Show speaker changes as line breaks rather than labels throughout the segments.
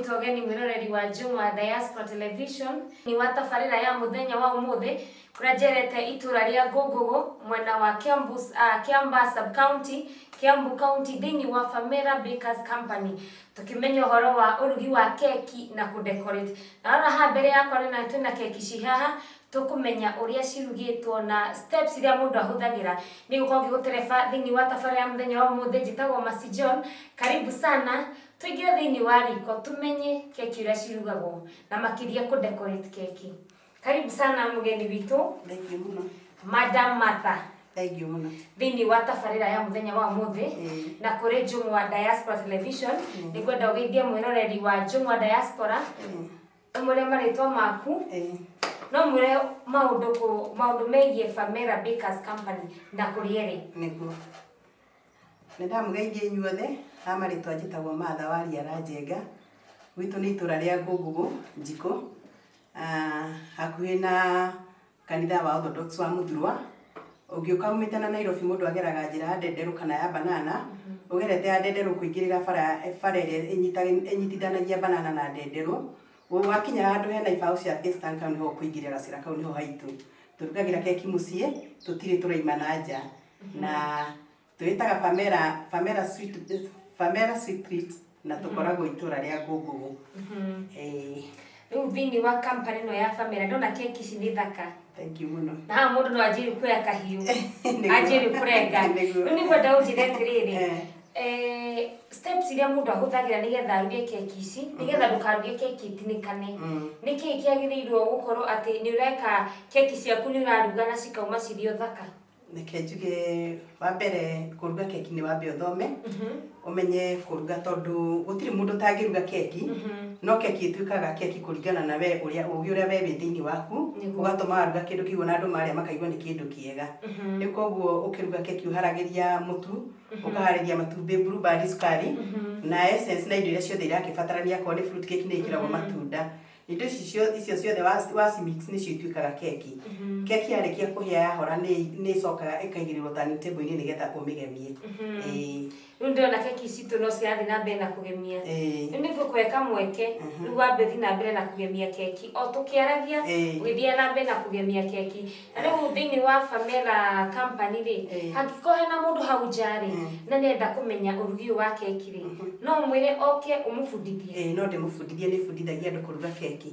gwitwo geni mwiroreri wa Jung'wa Diaspora Television ni watafarira ya muthenya wa umuthi kuria njerete itura ria Ngogogo mwena wa Kiamba sub county Kiambu county thini wa Famera Bakers Company tukimenya horo wa urugi wa keki na kudecorate na ora ha mbere yakwa na twina keki cihaha tukumenya uria cirugitwo na steps iria mundu ahuthagira ni gukorwo gigutereba thini wa tafarira ya muthenya wa umuthi njitagwo Masi John. Karibu sana tuingie thini wa riko tumenye keki iria cirugagwo na makiria kudecorate keki. Karibu sana mugeni witu.
Thank you muno.
Madam Martha.
Thank you muno.
Thini wa tafarira ya muthenya wa umuthi na kuri Jung'wa Diaspora Television ni kwenda ugeithie mwiroreri wa Jung'wa Diaspora umure maritwa maku no mure maundu megie Famera Bakers Company na kuriere
niguo ndamugeithie inyuothe amaritwa njitagwo Martha Waria Ranjenga gwitu ni itura ria Ngogogo Njiko hakuhi na kanitha wa Orthodox wa Muthurwa ugiuka umite na Nairobi mundu ageraga njira ndenderu kana ya banana ugerete ya ndenderu kuingirira bara ire inyitithanagia banana na ndenderu wakinya handu hena ibao cia Eastern Town ho kuingirira cira kau niho haitu turugagira keki mucie tutire turaima na nja na twitaga Famera Sweet Treats na tukoragwo itura ria Ngogogo.
Riu thini wa company no ya Famera ndona keki ici ni thaka.
Thank you muno.
Na mundu no ajiri kuya kahiu ajiri kurenga riu ni kwenda ujire tiriri steps iria mundu ahuthagira nigetha aruge keki ici nigetha ndukaruge keki itinikane niki kiagiriirwo gukorwo ati ni ureka keki ciaku ni uraruga na cikauma cirio thaka.
Nike njuge wa mbere kuruga keki ni wambe uthome umenye kuruga tondu gutiri mundu tangiruga keki no keki ituikaga keki kuringana na we uria we thini waku ugatuma waruga kindu kigo na andu maria makaigwa ni kindu kiega ni koguo ukiruga keki uharagiria mutu ukahariria matumbi blueberry sukari na essence na indo iria ciothe irakibatarania ko ni fruit cake ni ikiragwo matunda indo icio ciothe wa mix ni cituikaga keki keki yarikia kuhia yahora ni cokaga ikaigirirwo turning table ini nigetha umigemie
ndona keki ici no cirathi na mbere na kugemia ni ngukweka mweke riu wambe thi na mbere na kugemia keki o tukiaragia gwithia na mbere na kugemia keki na riu thini wa Famera Company ri hangikohe na mundu hau njari na nenda kumenya urugi wa keki ri no mwire oke umufundithie
no ndimufundithie ni fundithagia andu kuruga keki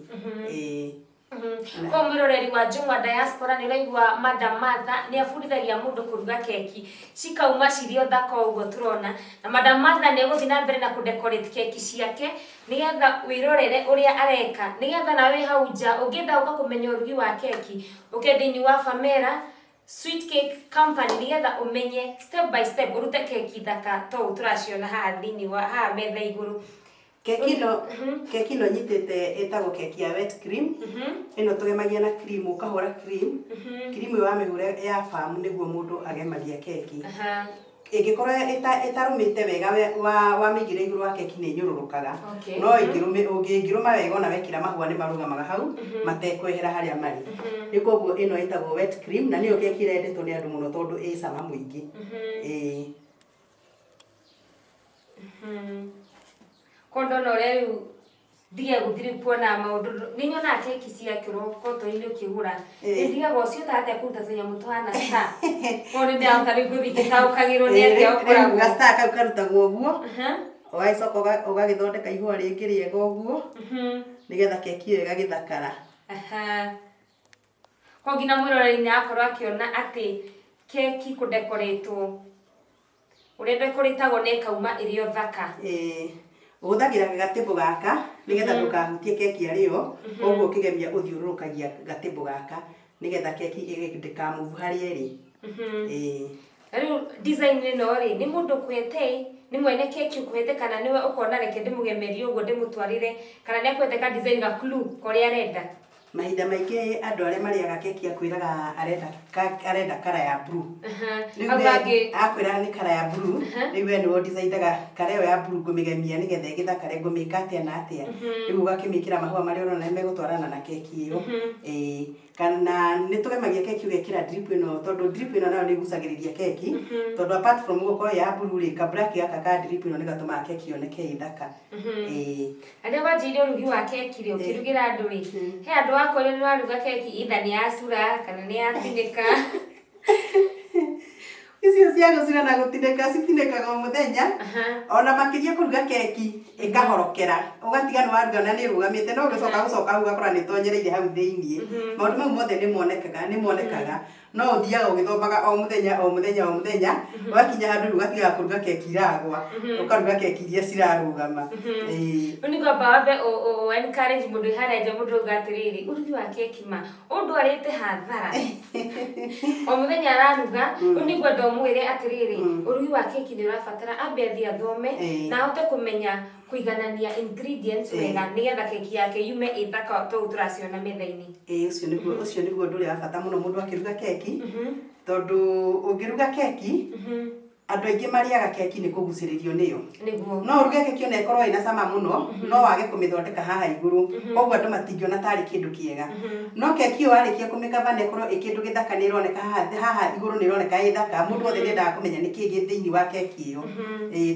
kwa mwiroreri wa Jung'wa Diaspora ni raigwa Madam Martha ni afundithagia mundu kuruga keki cikauma cirio thaka uguo turona na Madam Martha ni guthi na mbere na kudecorate keki ciake nigetha wirorere uria areka nigetha nawe hau nja ungienda uka kumenya urugi wa keki ukethini wa Famera Sweet Cake Company nigetha umenye step by step urute keki thaka to turaciona haha thini wa haha metha iguru.
Keki no nyitete etagwo keki ya wet cream ino tugemagia na cream ukahura cream yo amihura ya famu niguo mundu agemagia keki ingikorwo itarumite wega wa migire iguru wa keki ni nyururukaga no ingiruma wega ona wekira mahua ni marugamaga hau matekwehera haria mari ni koguo ino etagwo wet cream na niyo keki irendetwo ni andu muno tondu i cama muingi
kondo no riu ndige guthiri kuona maundu ni nyona keki ciakirwo koto-ini ukigura ndigagwo ciota atia kuruta tunyamu twana star kone ndia utari guthikitaukagirwo ni atia ukoragwo
ga star kau karutagwo uguo ogaicoka ugagithondeka ihua ringi riega uguo nigetha keki iyo igagithakara
kwa ngina mwiroreri-ini akorwo akiona ati keki kudekoretwo uria dekoretagwo ni kauma irio thaka
uthagira gatebo gaka nigetha ndukahutie keki ario oguo ukigemia uthiururukagia gatebo gaka nigetha keki igindika move hari eri
riu design ino ri ni mundu kwete ni mwene keki ukwete kana niwe ukona reke ndimugemerie uguo ndimutwarire kana ni akwete ka design ga clue koria arenda
mahinda maingĩ andũ arĩa marĩaga keki akwĩraga arenda kara ya blue. Akwĩra nĩ kara ya blue, rĩu we nĩwe ũdicaindaga kara ĩyo ya blue ngũmĩgemia nĩgetha ĩgĩthakare ngũmĩka atĩa na atĩa. Rĩu ũgakĩmĩkĩra mahũa marĩa ũrona nĩmegũtwarana na keki ĩyo. Kana nĩtũgemagia keki ũgekĩra drip ĩno, tondũ drip ĩno nayo nĩĩgucagĩrĩria keki, tondũ apart from gũkorwo ya blue rĩ, ka black gaka ka drip ĩno nĩgatũmaga keki yoneke ĩ thaka.
Arĩa wanjĩire ũrugi wa keki rĩ, ũkĩrugĩra andũ rĩ, he andũ akorwo nĩ waruga keki either nĩ yacura kana nĩ yatinĩka.
Icio cia gũcura na gũtinĩka citinĩkaga o mũthenya, ona makĩria kũruga keki ĩkahorokera, ũgatiga nĩ waruga na nĩĩrũgamĩte, no ũgĩcoka hau ũgakora nĩĩtonyereire hau thĩiniĩ. Maũndũ mau mothe nĩmonekaga, no ũthiaga ũgĩthomaga o mũthenya, ũgakinya handũ ũgatigaga kũruga keki iragwa, ũkaruga keki iria cirarũgama.
Rĩu nĩ kwamba wambe encourage mũndũ harĩa nja, mũndũ auga atĩrĩrĩ, ũrugi wa keki ma ũndwarĩte hathara. O mũthenya araruga, rĩu nĩguo ndomwĩre atĩrĩrĩ, ũrugi wa keki nĩũrabatara ambe athiĩ athome na ahote kũmenya kũiganania ingredients wega nĩgetha keki yake yume ĩ thaka ta ũũ tũraciona metha-inĩ.
Ũcio nĩguo ũndũ ũrĩa wa bata mũno mũndũ akĩruga keki, tondũ ũngĩruga keki andũ aingĩ marĩaga keki nĩ kũgucĩrĩrio nĩyo. No ũruge keki ona ĩkorwo ĩna cama mũno, no wage kũmĩthondeka haha igũrũ, koguo andũ matingĩona tarĩ kĩndũ kĩega. No keki ĩyo warĩkia kũmĩkaba na ĩkorwo ĩ kĩndũ gĩthaka nĩĩroneka haha igũrũ nĩĩroneka ĩ thaka, mũndũ wothe nĩendaga kũmenya nĩkĩĩ gĩ thĩinĩ wa keki ĩyo.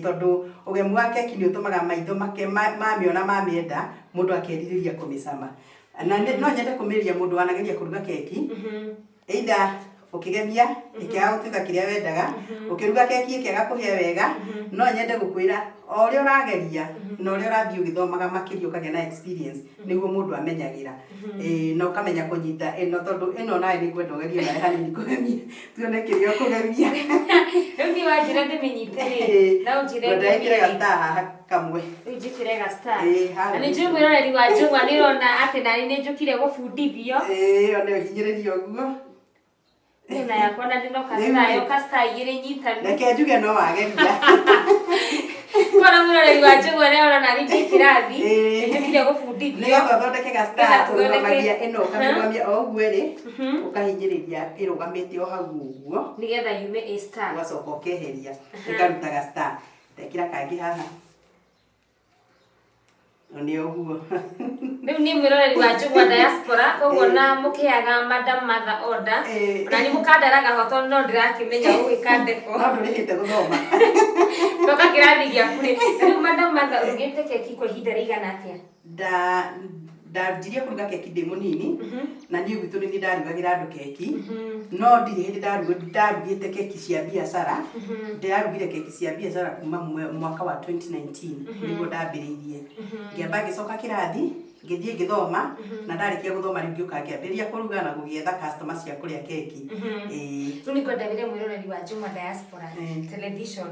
Tondũ ũgemu wa keki nĩũtũmaga maitho mamĩona mamĩenda, mũndũ akerirĩria kũmĩcama. Na no nyende kũmĩrĩria mũndũ wanageria kũruga keki, either ũkĩgemia ĩkĩaga gũtuĩka kĩrĩa wendaga, ũkĩruga keki ĩkĩaga kũhĩa wega, no nyende gũkwĩra o ũrĩa ũrageria na ũrĩa ũrathiĩ ũgĩthomaga makĩria ũkagĩa na experience nĩguo mũndũ amenyagĩra. Na ũkamenya kũnyita ĩno, tondũ ĩno nawe nĩngwenda ũgerie nawe hanini kũgemia, tuone kĩrĩa ũkũgemia.
Rĩu nĩ wanjĩra ndĩmĩnyite rĩ, na ũnjĩre
ndĩmĩnyite haha kamwe.
Rĩu njĩkĩre ga star. Na nĩ njũĩ mwĩroreri wa Njũgũma nĩũrona atĩ nani nĩnjũkire gũbundithio.
Ona ũhinyĩrĩrio ũguo.
Na yakwa na ndĩno kasta igĩrĩ nyitanu.
Reke njuge no wageria.
Kora mwĩroreri wa Njũgũma nĩũrona nani ndĩ kĩrathi, nĩnjũkire gũbundithio.
Nĩgetha ũthondeke ga star ũrũgamagia ĩno ũkamĩrũgamia o ũguo ĩrĩ, ũkahinyĩrĩria ĩrũgamĩte o hau ũguo,
nĩgetha yume ĩ star.
Ũgacoka ũkeheria ĩkaruta ga star. Tekĩra kangĩ haha. Nĩ ũguo.
Rĩu nĩ mwĩroreri wa Njũgũma Diaspora, koguo na mũkĩaga Madam Mother order, na nĩ mũkandaraga hoto no ndĩrakĩmenya gũgĩka ndeko.
No ndũrĩhĩte gũthoma.
Ndoka kĩrathi gĩaku rĩ. Rĩu Madam Mother ũrugĩte keki kwa ihinda rĩigana atĩa? Ndanjirie kũruga keki ndĩ mũnini, na niĩ gwitũ nĩ ndarugagĩra andũ keki, no ndirĩ hĩndĩ ndarugĩte keki cia biacara. Ndĩrarugire keki cia biacara kuma mwaka wa 2019 nĩguo ndambĩrĩirie. Ngĩamba ngĩcoka kĩrathi, ngĩthiĩ ngĩthoma, na ndarĩkia gũthoma rĩu ngĩũka ngĩambĩrĩria kũruga na gũgĩetha customer cia kũrĩa keki. Rĩu nĩngwenda wĩre mwĩroreri wa Njũgũma Diaspora television,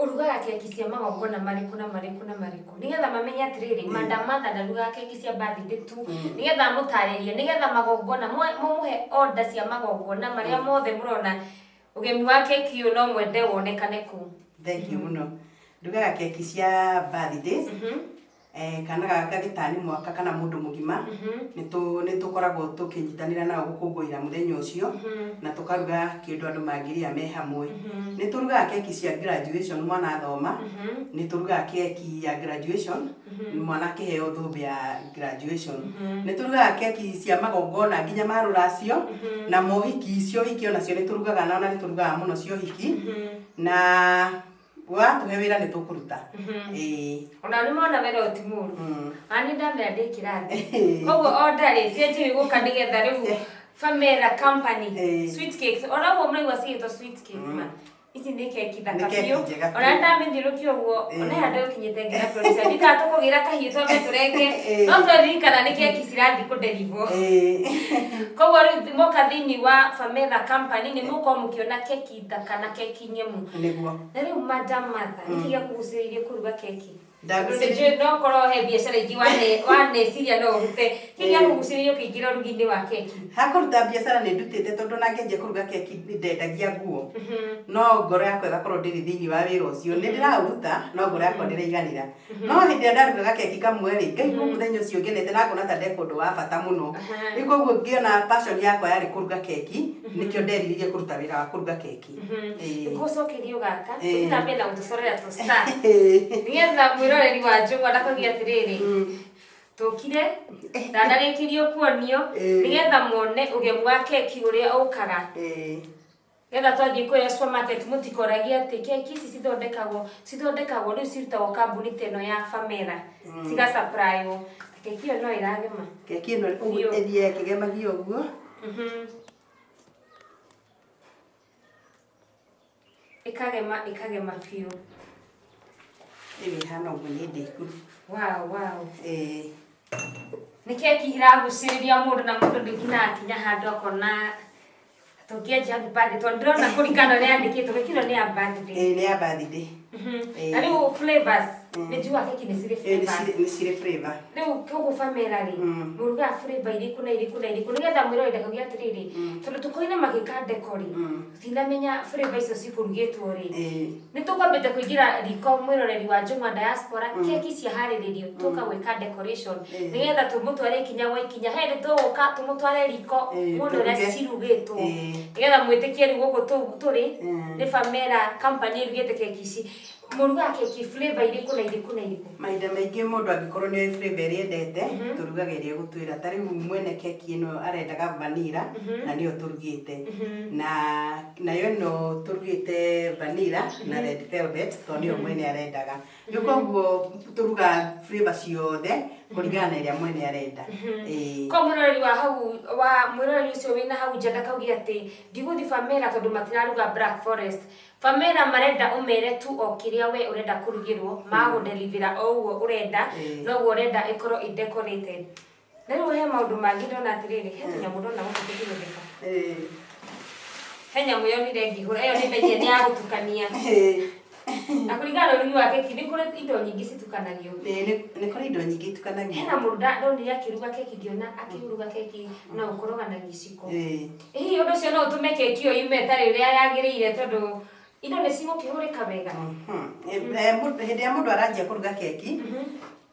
urugaga keki cia magongona marĩkũ na marĩkũ na marĩkũ, nĩgetha mamenye atĩrĩrĩ, Madam Mother ndarugaga keki cia birthday tu, nĩgetha mũtarĩrie, nĩgetha magongona mũmũhe order cia magongona marĩa mothe mũrona ũgemi wa keki ũyũ no mwende wonekane kũu.
Thank you mũno. Ndugaga keki cia birthdays, kana gaka gĩtani mwaka kana mũndũ mũgima, nĩtũkoragwo tũkĩnyitanĩra nao gũkũngũĩra mũthenya ũcio, na tũkaruga kĩndũ andũ mangĩrĩa me hamwe. Nĩtũrugaga keki cia graduation mwana athoma, nĩtũrugaga keki ya graduation mwana akĩheo thũmbĩ ya graduation. Nĩtũrugaga keki cia magongona nginya ma rũracio, na mohiki cio hiki onacio nĩtũrugaga, na ona nĩtũrugaga mũno cio hiki, na watuhe wĩra nĩtũkũruta.
Ona nĩmona wĩra ti mũru. Ani ndamenya ndĩ kĩrathi. Koguo order rĩ cianjĩrĩ gũka nĩgetha rĩu Famera Company sweet cakes, ona ũguo mũraigua cigĩtwo sweet cakes ma. Ici nĩ keki thaka biũ. Ona ndamĩthiũrũkia ũguo, ona handũ ũkinyĩte nginya producer ndikatũkũgĩra kahiũ tondũ tũrenge, no tũririkana nĩ keki cirathiĩ kũnderibwo. Koguo rĩu moka thĩinĩ wa Famera Company nĩ mũgũkorwo mũkĩona keki thaka na keki nyemu.
Nĩguo.
Na rĩu Madam Mother, nĩkĩ gĩakũgucĩrĩirie kũruga keki? Ndaguciririe no korwo he biacara ingi waneciria no urute kiria kuguciririo kiingira rugi-ini wa keki
hakuruta biacara nĩ ndutĩte tondũ na ngĩanjia kũruga keki ndendagia nguo no ngoro yakwa ĩgakorwo ndĩrĩ thĩinĩ wa wĩra ũcio nĩ ndĩraũruta no ngoro yakwa ndĩraiganĩra no hĩndĩ ĩrĩa ndarugaga keki kamwe rĩ ngaigua mũthenya ũcio ngenete na ngona ta ndeka ũndũ wa bata mũno rĩu koguo ngĩona passion yakwa yarĩ kũruga keki nĩkĩo nderiririe kũruta wĩra wa kũruga keki
ngucokerio gaka tũthiĩ mbere na gũtũcorera tũstar nĩgetha mwĩroreri wa Njũgũma ndakauge atĩrĩrĩ tũkire ndanarĩkĩrio kuonio nĩgetha mone ũgemu wa keki ũrĩa ũkaga getha twathiĩ kwĩra supermarket mũtikoragia atĩ keki ici cithondekagwo rĩu cirutagwo kambuni ta ĩno ya Famera cigacapraywo keki ĩyo no ĩragema
keki ĩno ĩthiĩ ĩkĩgemagia ũguo
ĩkagema biũ
rĩu ĩhana ũguo nĩ ndĩku
wow nĩ keki iragucĩrĩria mũndũ na mũndũ ndĩngina akinya handũ akona tũngĩenja birthday tondũ ndĩrona kũringana ũrĩa yandĩkĩtwo keki ĩno nĩ ya birthday
nĩ ya birthday
na rĩu flavors nĩ njugaga keki nĩ cirĩ flavors
nĩ cirĩ flavor
rĩu koguo Famera rĩ mũrugaga flavor irĩkũ na irĩkũ nĩgetha mwĩroreri ndakauge atĩrĩrĩ tondũ tũkoine magĩka deco rĩ tutinamenya flavor icio cikũrugĩtwo rĩ nĩ tũkwambĩte kũingĩra riko mwĩroreri wa Njũgũma diaspora keki ciaharĩrĩrio tũka gwĩka decoration nĩgetha tũmũtware ikinya gwa ikinya hĩndĩ tũgũka tũmũtware riko muone ũrĩa cirugĩtwo nĩgetha mwĩtĩkie rĩu gũkũ tũrĩ nĩ Famera company ĩrugĩte keki ici mũrugaga keki flavor irĩkũ na irĩkũ
mahinda maingĩ mũndũ angĩkorwo nĩ flavor ĩrĩa endete tũrugaga ĩrĩa gũtwĩra ta rĩu mwene keki ĩno arendaga vanilla na nĩyo tũrugĩte na nayo ĩno tũrugĩte vanilla na red velvet tondũ nĩyo mwene arendaga rĩu koguo tũrugaga flavor ciothe kũringana na ĩrĩa mwene arenda
ko mwĩroreri wa hau wa mwĩroreri ũcio wĩna hau nja ndakauge atĩ ndigũthi Famera tondũ matiraruga Black Forest Famera marenda ũmere tu o kĩrĩa we ũrenda kũrugĩrwo magũdelivera o ũguo ũrenda noguo ũrenda ĩkorwo ĩ-decorated na rĩu he maũndũ mangĩ ndona atĩrĩrĩ he tũnyamũ ndona gũkũ tũkĩhũthĩka he nyamũ yonire ngĩhũra ĩyo nĩmenye nĩ ya gũtukania na kũringana na ũrugi wa keki nĩ kũrĩ indo nyingĩ citukanagio
nĩ kũrĩ indo nyingĩ itukanagio
hena mũndũ ndonire akĩruga keki ngĩona akĩruga keki no ũkoroga na gĩciko hihi ũndũ ũcio no ũtũme keki ĩyo yume ĩtarĩ ũrĩa yagĩrĩire tondũ indo nĩ cigũkĩhũrĩka wega
hĩndĩ ĩrĩa mũndũ aranjia kũruga keki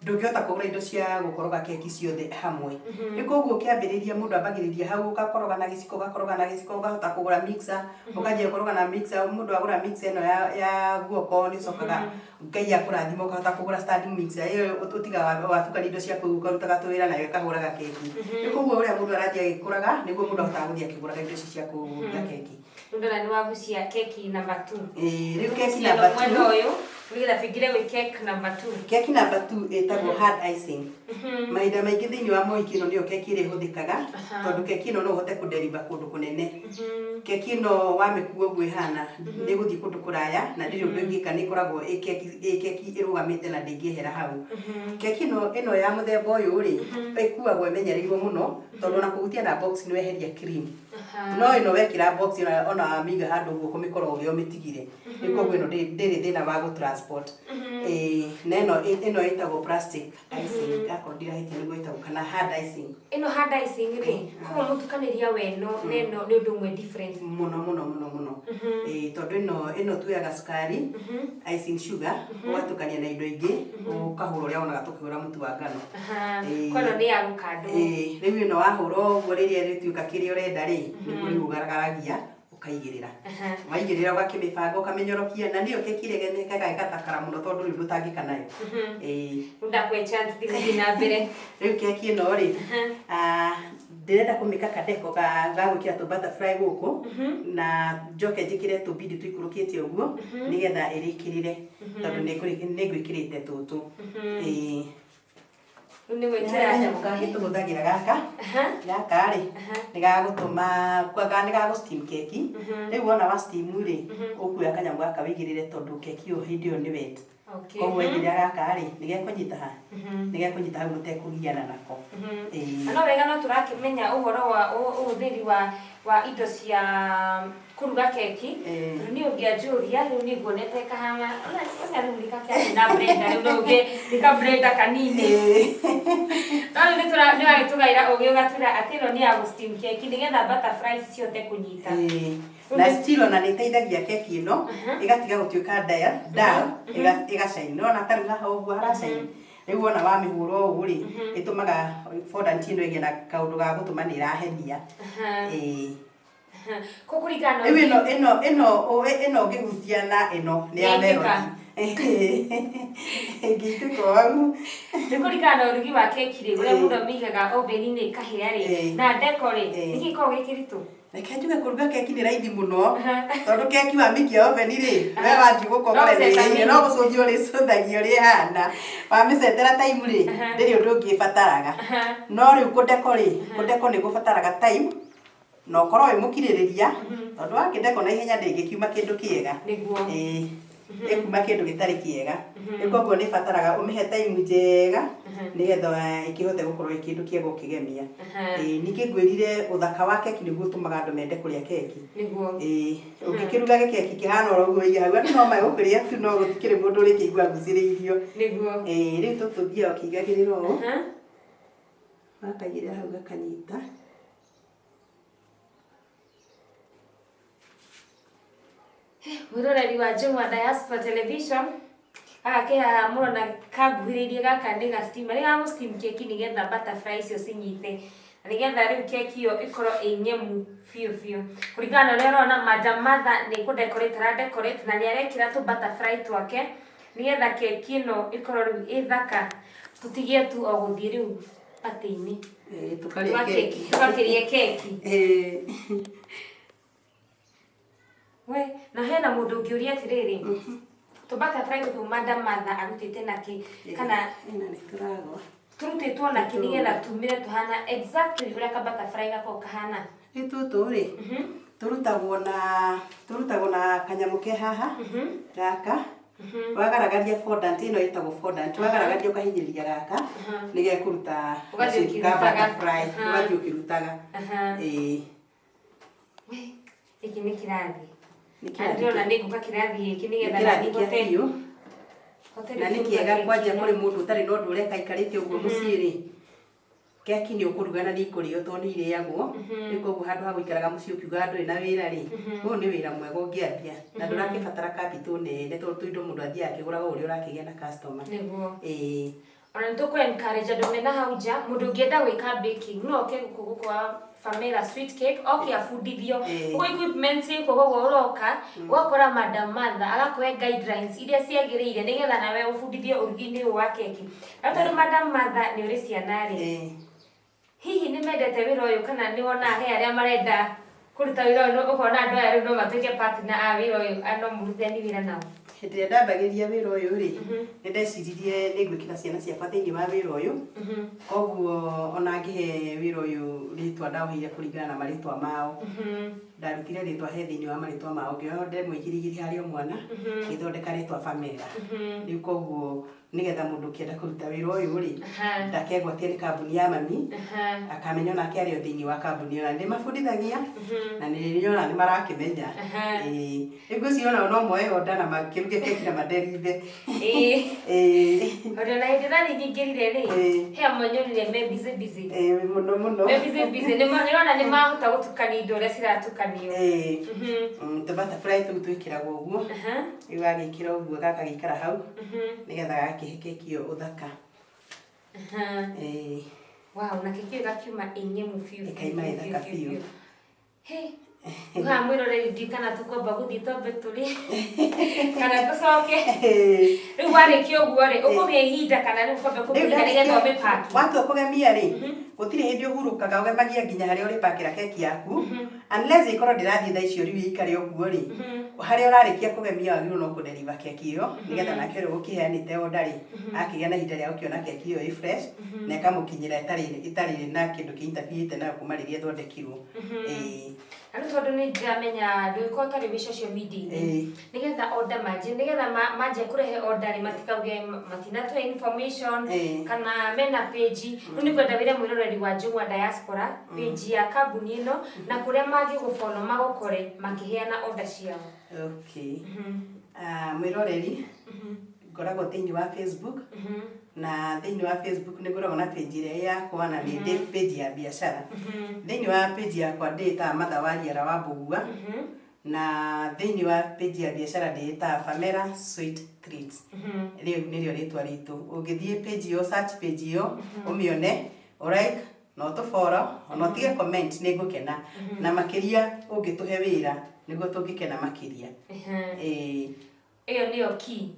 ndũngĩhota kũgũra indo cia gũkoroga keki ciothe hamwe nĩ koguo kĩambĩrĩria mũndũ ambagĩrĩria hau ũgakoroga na gĩciko ũkahota kũgũra mixer ũkanjia gũkoroga na mixer mũndũ agũra mixer ĩno ya guoko nĩ cokaga Ngai akũrathima ũkahota kũgũra standing mixer ĩyo ũtigaga watukania indo ciaku ũkarutaga tũwĩra nayo ĩkahũraga keki nĩ koguo ũrĩa mũndũ arathiĩ agĩkũraga nĩguo mũndũ ahotaga gũthiĩ akĩgũraga indo ici cia kũruga keki
ndona nĩ wagucia keki number 2
rĩu keki number 2
ũyũ nĩgetha tũingĩre gwĩ cake number 2
keki number 2 ĩtagwo hard icing mahinda maingĩ thĩinĩ wa mohiki ĩno nĩyo keki ĩrĩa ĩhũthĩkaga tondũ keki ĩno no ũhote kũdeliver kũndũ kũnene keki ĩno wamĩkua ũguo ĩhana nĩ gũthiĩ kũndũ kũraya na ndĩrĩ ũndũ ĩngĩka nĩ ĩkoragwo ĩ keki ĩrũgamĩte na ndĩngĩehera hau keki ĩno ya mũthemba ũyũ rĩ ĩkuagwo ĩmenyereirwo mũno tondũ na kũhutia na box nĩ weheria cream no ĩno wekĩra box ona wamĩiga handũ ũguo kũmĩkora ũrĩa ũmĩtigire nĩ koguo ĩno ndĩrĩ thĩna wa gũtransport na ĩno ĩtagwo plastic icing akorwo ndirahĩtia nĩguo ĩtagwo kana hard icing
ĩno hard icing rĩ koguo mũtukanĩria weno neno nĩ ũndũ ũmwe different
mũno tondũ ĩno tuoyaga cukari icing sugar ũgatukania na indo ingĩ ũkahũra ũrĩa wonaga tũkĩhũra mũtu wa ngano
kono nĩ ya gũkandwo
rĩu ĩno wahũra ũguo rĩrĩa rĩtuĩka kĩrĩa ũrenda rĩ nĩguo rĩu ũgaragaragia ũkaigĩrĩra waigĩrĩra ũgakĩmĩbanga ũkamĩnyorokia na nĩyo keki ĩrĩa ĩgathakara mũno tondũ rĩu ndũtangĩka nayo
ndakwe chance thikũ na mbere
rĩu keki ĩno rĩ ndĩrenda kũmĩka kadeko ga gwĩkĩra tũ butterfly gũkũ na njoke njĩkĩre tũbindi tũikũrũkĩte ũguo nĩgetha ĩrĩkĩrĩre tondũ nĩ ngwĩkĩrĩte tũtũ kanyamũ kangĩ tũhũthagĩra gaka rĩ nĩ gagũ steam keki rĩu wona wa steam rĩ ũkuoya kanyamũ gaka wĩigĩrĩre tondũ keki ĩyo hĩndĩ ĩyo nĩ wet
Okay.
Koguo nginya gaka rĩ nĩgekũnyita ha. Nĩgekũnyita hau mũtekũgiana nako.
No wega no tũrakĩmenya ũhoro wa ũhũthĩri wa indo cia kũruga keki. Nĩ ũngĩanjũria rĩu nĩ nguonete kahana. Ona rĩu nĩkakĩarĩ na blender rĩu no ũngĩ nĩka blender kanini. No nĩ tũragĩtũgaĩra ũgĩ ũgatwĩra atĩ ĩno nĩ ya gũ-steam keki nĩgetha butterflies cihote kũnyita.
Na still ona nĩ ĩteithagia keki ĩno ĩgatiga gũtuĩka dull ĩgacaina. No na tarĩ haha ũguo haracaina. Rĩu wona wamĩhũra ũũ rĩ ĩtũmaga fondant ĩno ĩgĩe na kaũndũ ga gũtũma nĩ ĩrahenia.
Kũkũringana
ĩno ngĩhutia na ĩno nĩ ya melody. Ngĩtuĩka wau.
Nĩ kũringana ũrugi wa keki rĩ ũrĩa mũndũ mĩigaga oven-inĩ ĩkahĩa rĩ na ndeko rĩ nĩkĩ gĩkoragwo gĩ kĩritũ?
Reke njuge kũruga keki nĩ raithi mũno tondũ keki wamĩikia oven rĩ we wathiĩ gũkongorera no gũcũngia ũrĩcũndagia ũrĩa ĩhana. Wamĩcetera time rĩ ndĩrĩ ũndũ ũngĩ ĩbataraga. No rĩu kũndeko rĩ kũndeko nĩ gũbataraga time na ũkorwo wĩ mũkirĩrĩria tondũ wakĩndeko na ihenya ndĩngĩkiuma kĩndũ kĩega. Ĩkuma kĩndũ gĩtarĩ kĩega. Koguo nĩ ĩbataraga ũmĩhe time njega nĩgetha ĩkĩhote gũkorwo ĩ kĩndũ kĩega ũkĩgemia. Ningĩ ngwĩrire ũthaka wa keki nĩguo ũtũmaga andũ mende kũrĩa keki. Ũngĩkĩruga gĩkeki kĩhana oro ũguo wĩige hau andũ no magũkĩrĩa tu no gũtikĩrĩ mũndũ ũrĩkĩigua agucĩrĩirio. Rĩu tũthiaga ũkĩigagĩrĩra ũũ wakaigĩrĩra hau gakanyita.
Mwĩroreri wa Jomwa Diaspora Television agakĩhaha mũrona kanguhĩrĩirie gaka nĩ ga steamer rĩ ga steam keki nĩgetha butterfly icio cinyite na nĩgetha rĩu keki ĩyo ĩkorwo ĩ nyemu biũ biũ. Kũringana na ũrĩa ũrona Madam Martha nĩ kũdecorate aradecorate na nĩ arekĩra tũ butterfly twake nĩgetha keki ĩno ĩkorwo rĩu ĩ thaka. Tũtigie tu o gũthiĩ rĩu party-inĩ tũgakĩrie keki. We na hena mũndũ ũngĩũria atĩrĩrĩ tũ butterfly tũ Madam Martha arutĩte nakĩ kana turutĩtwo nakĩ nĩgetha tumĩre tũhana exactly ũrĩa ka butterfly gakoragwo kahana?
Nĩ tũtũ rĩ tũrutagwo na kanyamũ ke haha gaka wagaragaria fondant ĩno ĩtagwo fondant wagaragaria ũkahinyĩrĩria gaka nĩgekũruta butterfly ũgathiĩ ũkĩrutaga.
Gĩkĩ nĩ kĩrathi ndĩrona nĩ ngũka kĩrathi gĩkĩ nĩgetha
na nĩ kĩega kwanja kũrĩ mũndũ ũtarĩ na ũndũ ũreka aikarĩte ũguo mũciĩ rĩ keki nĩ ũkũruga na nĩ ikũrĩo tondũ nĩ irĩagwo. Rĩu koguo handũ ha gũikaraga mũciĩ ũkiuga ndũrĩ na wĩra rĩ ũyũ nĩ wĩra mwega ũngĩambia na ndũrakĩbatara capital nene tondũ tũindo mũndũ athiaga akĩgũraga ũrĩa ũrakĩgĩa na customer.
Ona nĩ tũkũ encourage andũ mena hau nja mũndũ ũngĩenda gwĩka baking no oke gũkũ kwa Famera Sweet Cake oke abundithio ũguo equipment koguo ũroka ũgakora Madam Martha agakũhe guidelines iria ciagĩrĩire nĩgetha nawe ũbundithio ũrugi-inĩ ũyũ wa keki. Na tondũ Madam Martha nĩ ũrĩ ciana rĩ hihi nĩ mendete wĩra ũyũ kana nĩ wonaga he arĩa marenda kũruta wĩra ũyũ ũkona andũ aya rĩu no matuĩke partner a wĩra ũyũ no mũrutithanie wĩra nao?
Hĩndĩ ĩrĩa ndambagĩrĩria wĩra ũyũ rĩ nĩ ndeciririe nĩ ngwĩkĩra ciana ciakwa thĩinĩ wa wĩra ũyũ. Koguo ona ngĩhe wĩra ũyũ rĩtwa ndaũheire kũringana na marĩtwa mao. Ndarutire rĩtwa he thĩinĩ wa marĩtwa mao ngĩoya ndemũigirigiri harĩ o mwana ngĩthondeka rĩtwa Famera. Rĩu koguo nĩgetha mũndũ ũkĩenda kũruta wĩra ũyũ rĩ ndakegwatie nĩ kambuni ya mami akamenya onake arĩ o thĩinĩ wa kambuni ona ndĩmabundithagia na nĩnyona nĩ marakĩmenya. Rĩu ngwĩciria ona no moe order na makĩruge keki na maderithe.
Ona hĩndĩ ĩrĩa nyingĩrire rĩ he amwe nyonire me busy
mũno
me busy nĩrona nĩ mahota gũtukania indo ũrĩa ciratukanio.
Tũ butterfly tũu twĩkĩragwo ũguo rĩu wagĩkĩra ũguo gaka gĩikara hau nĩgetha gakĩhe keki ĩyo ũthaka.
Wow, na keki ĩyo gakiuma ĩ nyemu biũ
ĩkaima ĩ thaka biũ.
Uga mwĩroreri ndi kana tũkwamba gũthiĩ twambe tũrĩe kana tũcoke rĩu warĩkia ũguo rĩ ũkũgĩa ihinda kana rĩu ũkwamba kũmĩiga nĩgetha ũmĩpaki?
Watua kũgemia rĩ gũtirĩ hĩndĩ ũhurũkaga ũgemagia nginya harĩa ũrĩpakĩra keki yaku unless ikorwo ndirathie tha icio riu ikare uguo ri haria urarikia kugemia wagirwo no kudeliver keki iyo nigetha nake ri gukiheanite order ri akigia na ihinda ria gukiona keki iyo i fresh na ikamukinyira itari na kindu kiintabiite na kuma riria thondekirwo
Anu tondu ni ndiramenya ndiko tari social media nigetha order manje nigetha manje kurehe order ri matikauge matinatwe information kana mena page ni kwenda wire mwiroreri wa Njung'wa Diaspora page ya kambuni ino na kuria magi gufollow magukore makiheana order ciao.
Okay. Mwiroreri ngoragwo thiini wa Facebook na thiini wa Facebook ni ngoragwo na page iria yakwa na ni page ya biashara. Thiini wa page yakwa ndita Martha Wariera wa Mbugua na thiini wa page ya biashara ndita Pamela Sweet Treats. Riu nirio ritwa ritu. Ungithie page yo search page yo umione like no to follow no tige comment ni ngukena na makiria ungituhe wira niguo tungikena makiria.
Iyo niyo key.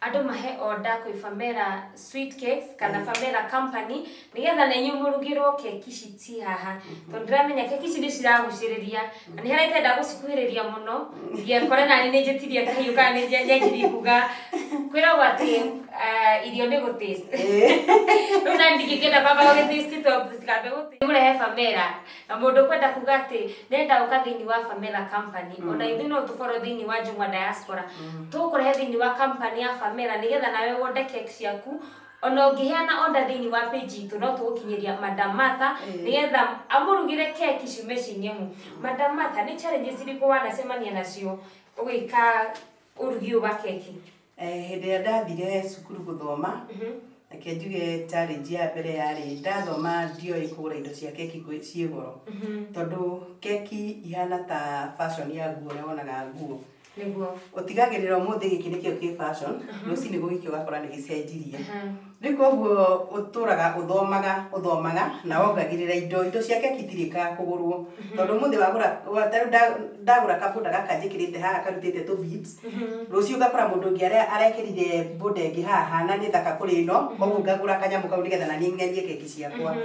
Andu mahe order kwi Pamela Sweet Cakes kana Pamela Company nigetha na inyu murugirwo keki citi haha tondu ndiramenya keki ici ni ciraguciriria na ni harenda gucikuhiriria muno ngekora na ni njitirie kahiu kana ni njenjiri kuga kwiragwo ati irio ni gutaste nuna ndigikenda baba wa taste to tikabe guti murehe Pamela na mundu kwenda kuga ati nenda ukathini wa Pamela Company ona ithu no tuforo thini wa Njung'wa Diaspora tukurehe thini wa company ya Pamela nigetha nawe wonde keki ciaku ona ungiheana order thini wa page itu no tugukinyiria Madam Martha nigetha amurugire keki ciume cinyemu. Madam Martha ni challenges iriku wanacemania nacio ugika urugi wa keki?
Hindi ya ndathire cukuru guthoma reke njuge challenge ya mbere yari ndathoma ndioi kugura indo cia keki cie goro tondu keki ihana ta fashion ya nguo na wonaga nguo
niguo
utigagirira umuthi giki nikio ki fashion ruci ni gugikio gakora ni gicenjirie riko guo uturaga uthomaga na wongagirira indo cia keki tirika kugurwo tondu umuthi wagura ndagura kabunda gakanjikirite haha karutite tu beads ruci ugakora mundu ngi arekirire bunda ngi haha na ni thaka kuri no koguo ngagura kanyamu kau nigetha na ni ngemie keki ciakwa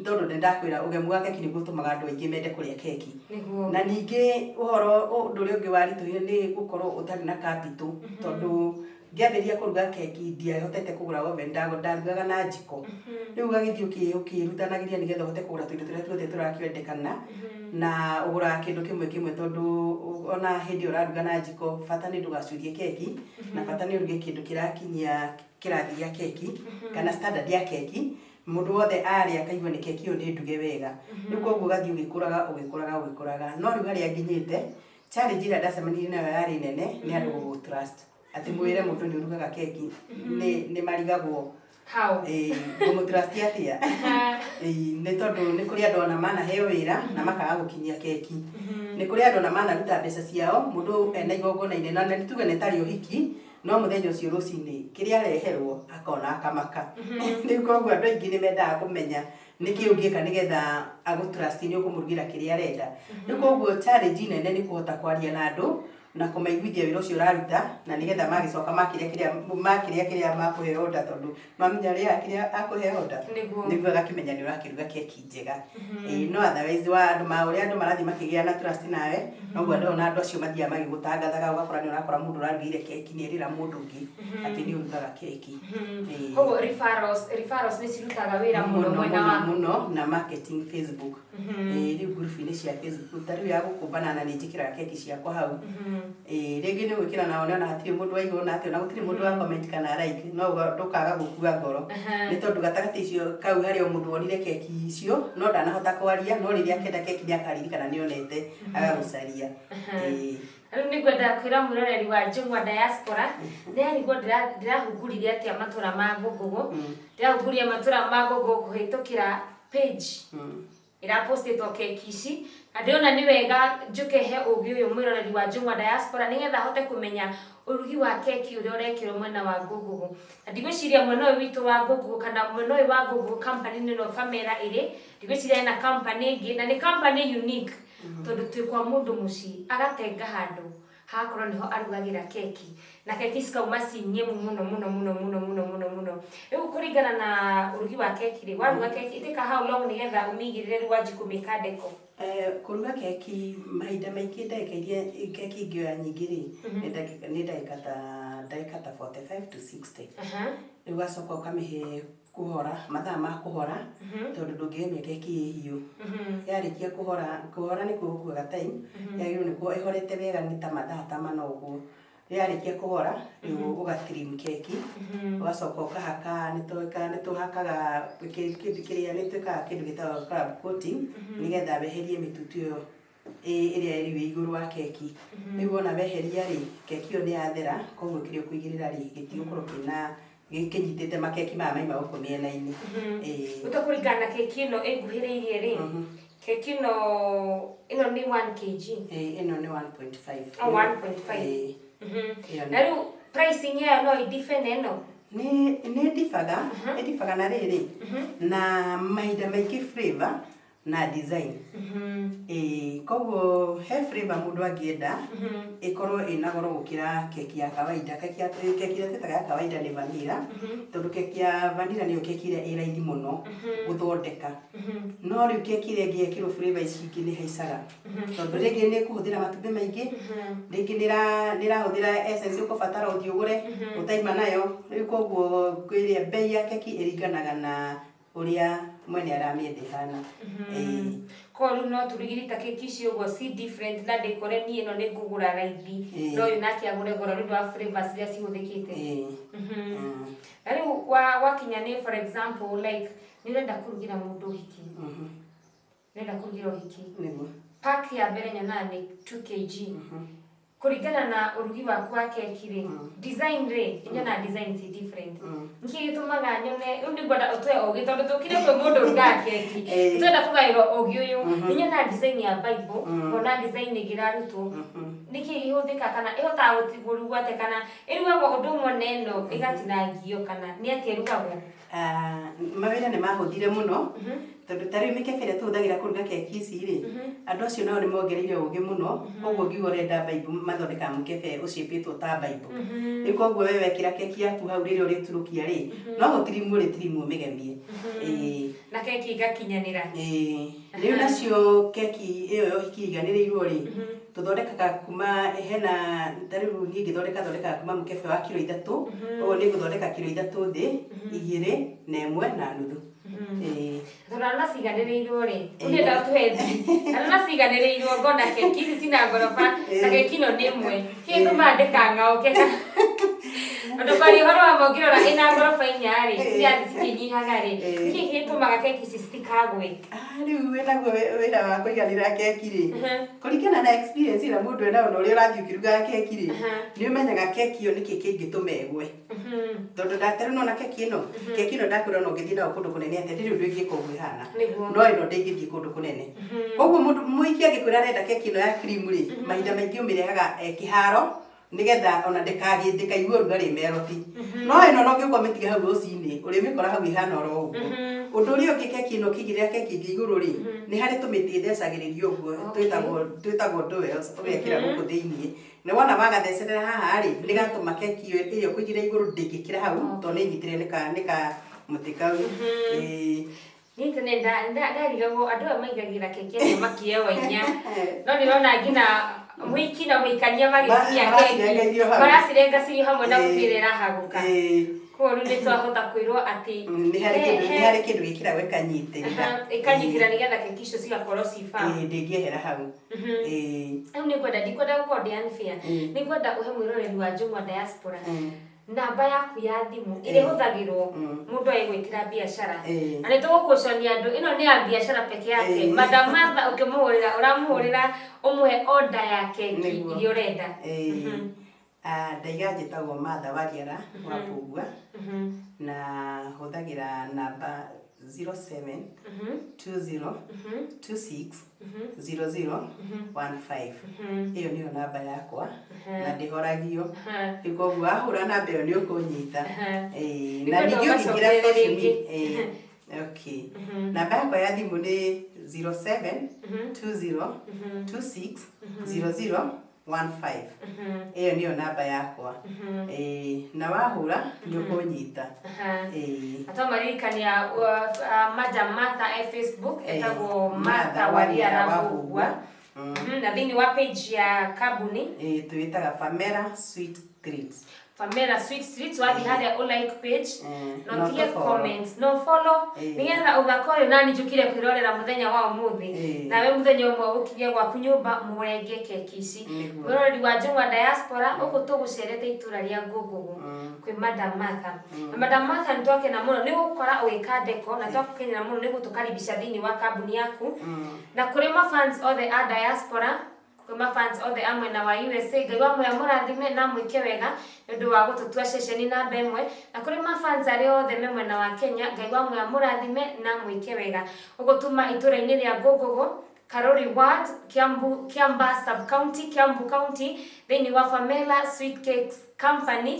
tondu ndakwira ugemu wa keki niguo tumaga andu aingi mende kuria keki na ningi uhoro nduri ungi warituire ni gukorwo utari na capital tondu ngiambiria kuruga keki ndiahotete kugura oven ndarugaga na njiko riu gagithii ukirutanagiria nigetha uhote kugura tuindo turia tuothe turakiendekana na ugura kindu kimwe tondu ona hindi uraruga na njiko bata ni ndugacurie keki na bata ni uruge kindu kirakinyia kirathi ya keki kana standard ya keki mundu wothe aria akaigua ni keki iyo ni nduge wega riu koguo gathii ugikuraga no riu haria nginyite challenge ira ndacemanirie nayo yari nene ni andu gugu trust ati mwire mundu ni urugaga keki ni marigagwo
how
gugu trust atia ni tondu ni kuri andu ona mana heo wira na makaga gukinyia keki ni kuri andu ona mana ruta mbeca ciao mundu ena igongona inene na nituge ni tari uhiki no muthenya ucio rucini kiria areherwo akona akamaka ni koguo andu aingi ni mendaga kumenya niki ungika nigetha agutrust ni ukumurugira kiria arenda ni koguo challenge nene ni kuhota kwaria na andu na kumaiguithia wira ucio uraruta na nigetha magicoka makiria kiria makuhe order tondu mamenya ria kiria akuhe order niguo gakimenya ni urakiruga keki njega no otherwise wa andu ma uria andu marathi makigia na trust nawe noguo andu na andu acio mathia magigutangathaga ugakora ni urakora mundu urarugire keki ni erira mundu ungi ati ni urugaga keki
koguo referrals ni cirutaga wira
muno na marketing Facebook riu group ni cia Facebook tariu ya gukumbana na ni njikira keki ciakwa hau ringi ni gwikira nao na hatiri mundu waigona ati na gutiri mundu wa comment kana like no ndukaga gukua ngoro ni tondu gatagati icio kau hari o mundu wonire keki icio no ndanahota kwaria no riria kenda keki ni akaririkana ni onete agagucaria
riu ni kwenda kwira mwiroreri wa Njung'wa Diaspora ni arigwo ndirahunguririe atia matura ma Ngugugu ndirahunguria matura ma Ngugugu kuhitukira page irapostitwo keki ici na ndiona ni wega njukehe ugi uyu mwiroreri wa Njung'wa Diaspora nigetha hote kumenya urugi wa keki uria urekirwo mwena wa Ngugugu na ndigwiciria mwena uyu witu wa Ngugugu kana mwena uyu wa Ngugugu company ni no Pamela iri ndigwiciria na company ingi na ni company unique tondu twi kwa mundu muci agatenga handu hakorwo niho arugagira keki na keki cikauma cinyemu muno riu kuringana na urugi wa keki ri waruga keki itika how long nigetha umigirire riu wanji kumika deco
kuruga keki mahinda maingĩ ndagĩka iria keki ingĩoya nyingĩ rĩ nĩ ndagĩka ta 45 to 60 rĩu ũgacoka ũkamĩhe kuhora mathaa ma kuhora tondũ ndũngĩgemia keki hiũ yarĩkia kuhora nĩ kuokuaga time yagĩrĩirwo nĩ kuo ĩhorete wega nĩ ta mathaa ta mana ũguo yarĩkia kuhora rĩu ũgatrim keki ũgacoka ũkahaka nĩ tũhakaga kĩrĩa nĩ twĩkaga kĩndũ gĩtagwo crab coating nĩgetha weherie mĩtutu ĩyo ĩrĩa ĩrĩ igũrũ wa keki rĩu ona weheria rĩ keki ĩyo nĩ yathera koguo kĩrĩa ũkũigĩrĩra rĩ gĩtigũkorwo kĩna gĩkinyitĩte makeki maya maima gũkũ mĩena-inĩ
ũtakũringana na keki ĩno ĩnguhĩrĩirie rĩ keki ĩno nĩ 1 kg
ĩno nĩ 1.5
1.5 na rĩu pricing yayo no ĩdibe na ĩno
nĩ ndibaga na rĩrĩ na mahinda maingĩ flavor na design koguo he flavor mũndũ angĩenda ĩkorwo ĩna goro gũkĩra keki ya kawaida keki ĩrĩa twĩtaga ya kawaida nĩ vanilla tondũ keki ya vanilla nĩyo keki ĩrĩa ĩ raithi mũno gũthondeka no rĩu keki ĩrĩa ĩngĩekĩrwo flavor ici ingĩ nĩ haicaga tondũ rĩngĩ nĩ kũhũthĩra matumbĩ maingĩ rĩngĩ nĩ ĩrahũthĩra essence ũkũbatara ũthiĩ ũgũre ũtaima nayo rĩu koguo ĩrĩa bei ya keki ĩringanaga na ũrĩa mwene aramĩenda ĩhana
koru no turigirita keki icio ũguo ci different na ndĩkore niĩ ĩno nĩ ngũgũra raithi no ũyũ nake agũre goro nĩ ũndũ wa flavors iria cihũthĩkĩte na rĩu wakinya nĩ for example like nĩ ũrenda kũrugĩra mũndũ ũhiki nĩrenda kũrugĩra ũhiki pack ya mbere nyonaga nĩ 2 kg kuringana na urugi waku wa keki ri design ri nyona design si different niki gitumaga nyone riu ndi ngwenda utwe ogi tondu tukire kwe mundu ruga keki twenda kugairwo ogi uyu nyona design ya bible ona design igirarutwo niki gihuthika kana ihota gutigurugwa te kana irugagwo undu umwe neno igatinangio kana ni atia irugagwo
mawĩra nĩ mahũthire mũno tondũ tarĩ mĩkebe ĩrĩa tũhũthagĩra kũruga keki ici rĩ andũ acio nao nĩ mongereire ũgĩ mũno koguo ngiuga ũrenda Bible mathondekaga mũkebe ũciĩpĩtwo ta Bible rĩu koguo we wekĩra keki yaku hau rĩrĩa ũrĩturukia rĩ no gũtirimũ ũmĩgemie
na keki igakinyanĩra
rĩu nacio keki ĩyo ya ũhiki iganĩrĩirwo rĩ tũthondekaga kuma hena tarĩu niĩ ngĩthondekaga kuma mũkebe wa kilo 3 ũguo nĩ ngũthondeka kilo 3 thĩ 2 na 1 na nuthu
Tuna ciganĩrĩirwo rĩ ũrenda twethi na ciganĩrĩirwo ngona keki ici cina ngoroba na keki ĩno nĩ ĩmwe kĩndũ mandĩka ng'aũke Andũ bari horo wa mongirora ina ngoroba inya rĩ cia cikinyihaga rĩ kiki gĩtũmaga keki ici citikagwe
rĩu wĩnaguo wĩra wa kũiganĩra keki rĩ kũringana na experience ĩrĩa mũndũ ena ona ũrĩa ũrathiĩ ũkĩrugaga keki rĩ nĩ ũmenyaga keki ĩyo nĩkĩ kĩngĩtũma ĩgwe tondũ ndatarĩ nona keki ĩno ndakwĩra no ngĩthiĩ nayo kũndũ kũnene atĩa ndĩrĩ ũndũ ĩngĩka ũguo ĩhana no ĩno ndĩngĩthiĩ kũndũ kũnene koguo mũndũ mũiki angĩkwĩra arenda keki ĩno ya cream rĩ mahinda maingĩ ũmĩrehaga kĩharo nigetha ona ndĩkaigwe ũrugarĩ meroti no ĩno no ngĩũka ũmĩtige hau rũcinĩ ũrĩmĩkora hau ihana oro ũguo ũndũ ũrĩa ũngĩ keki ĩno ũkĩigĩrĩra keki ĩngĩ igũrũ rĩ nĩ harĩ tũmĩtĩ ĩthecagĩrĩrio ũguo twĩtagwo dowels ũgekĩra gũkũ thĩiniĩ na wona wagathecerera haha rĩ nĩ gatũma keki ĩyo kũigĩrĩra igũrũ ndĩngĩkĩra hau tondũ nĩ nyitĩrĩre nĩ kamũtĩ kau
Ni tene ndarigagwo andũ aya maigagĩra keki ĩyo makĩewa inya no nĩrona nginya mwiki na mwikania magĩkinya keki maracirenga cirio hamwe na mũbira ĩrahaguka koguo rĩu nĩtwahota kwĩrwo atĩ
nĩ harĩ kĩndũ gĩkĩragwo
ĩkanyitĩra nĩgetha keki icio cigakorwo ciba
ndĩngĩehera hau
rĩu ndikwenda gũkorwo ndĩ unfair nĩngwenda ũhe mwĩroreri wa Njũng'wa Diaspora namba yaku ya thimũ ĩrĩa ĩhũthagĩrwo mũndũ agwĩkĩra biacara na nĩtũgũkũconia andũ ĩno nĩ ya biacara peke yake Madam Martha ũkĩmũhũrĩra ũramũhũrĩra ũmũhe order ya keki iria ũrenda
ndaiga njĩtagwo Martha Wariara wa Pũgua na hũthagĩra namba 07 20 26 0015 iyo niyo namba yakwa na ndihoragio ikoguo ahura namba iyo ni ũkũnyita na ningĩ ũkĩingĩra social media okay namba yakwa ya thimũ nĩ 07 20 26 00 Iyo niyo namba yakwa. Na wahura nĩũkũnyita.
Atamaririkania Madam Martha Facebook etagwo Martha Wariara Wahugwa. Na thĩinĩ wa page ya kambuni
twĩtaga Pamela Sweet Treats.
Pamela Sweet Treats wathi harĩa like page no tige comments no follow nigetha ugakorwo na nijukire kwirorera muthenya wa umuthi nawe muthenya umwe ukirie gwaku nyumba murenge keki ici murori wa Njung'wa Diaspora uko tugucerete itura ria Ngugugu kwi Madam Martha na Madam Martha nitwake na muno ni gukora wika deko na twakukenyera muno ni gutukaribisha thini wa kambuni yaku na kuri ma fans all the diaspora kuma fans all the amwena wa USA ngai wa moya murathime na mwike wega ndu wa gututua ceceni namba imwe na kuri ma fans ari othe memwena wa Kenya ngai wa moya murathime na mwike wega ugutuma itura-ini ria Ngugugu Karori Ward Kiamba Sub County Kiambu County thini wa Pamela Sweet Cakes Company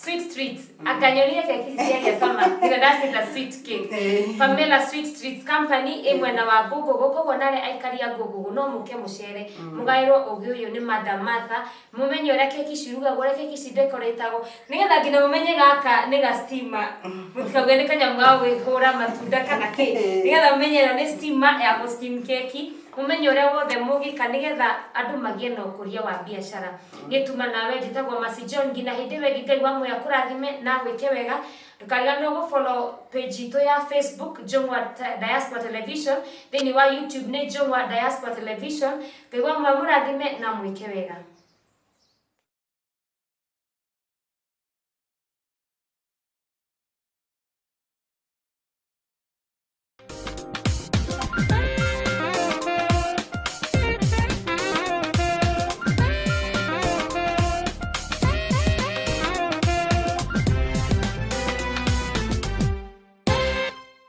Sweet Treats akanyonia keki cia sama ila dasi la Sweet Cakes Pamela Sweet Treats Company imwena wa Ngugugu koguo nare aikaria Ngugugu no muke mucere mugairo ugi uyu ni Madam Martha mumenye uria keki ciruga uria keki cidecoratagwo nigetha ngina mumenye gaka ni ga steamer mutikagwe ni kanyamu ga gwihura matunda kana ki nigetha mumenye ni steamer ya go steam keki umenye uria wothe mugika nigetha andu magie na ukuria wa biashara gituma nawe njitagwo Masi John ngina hindi we ngai wa moya kurathime na gwike wega ndukariganirwo go follow page itu ya Facebook Njung'wa Diaspora Television thini wa YouTube ni Njung'wa Diaspora Television ngai wa moya murathime na mwike wega.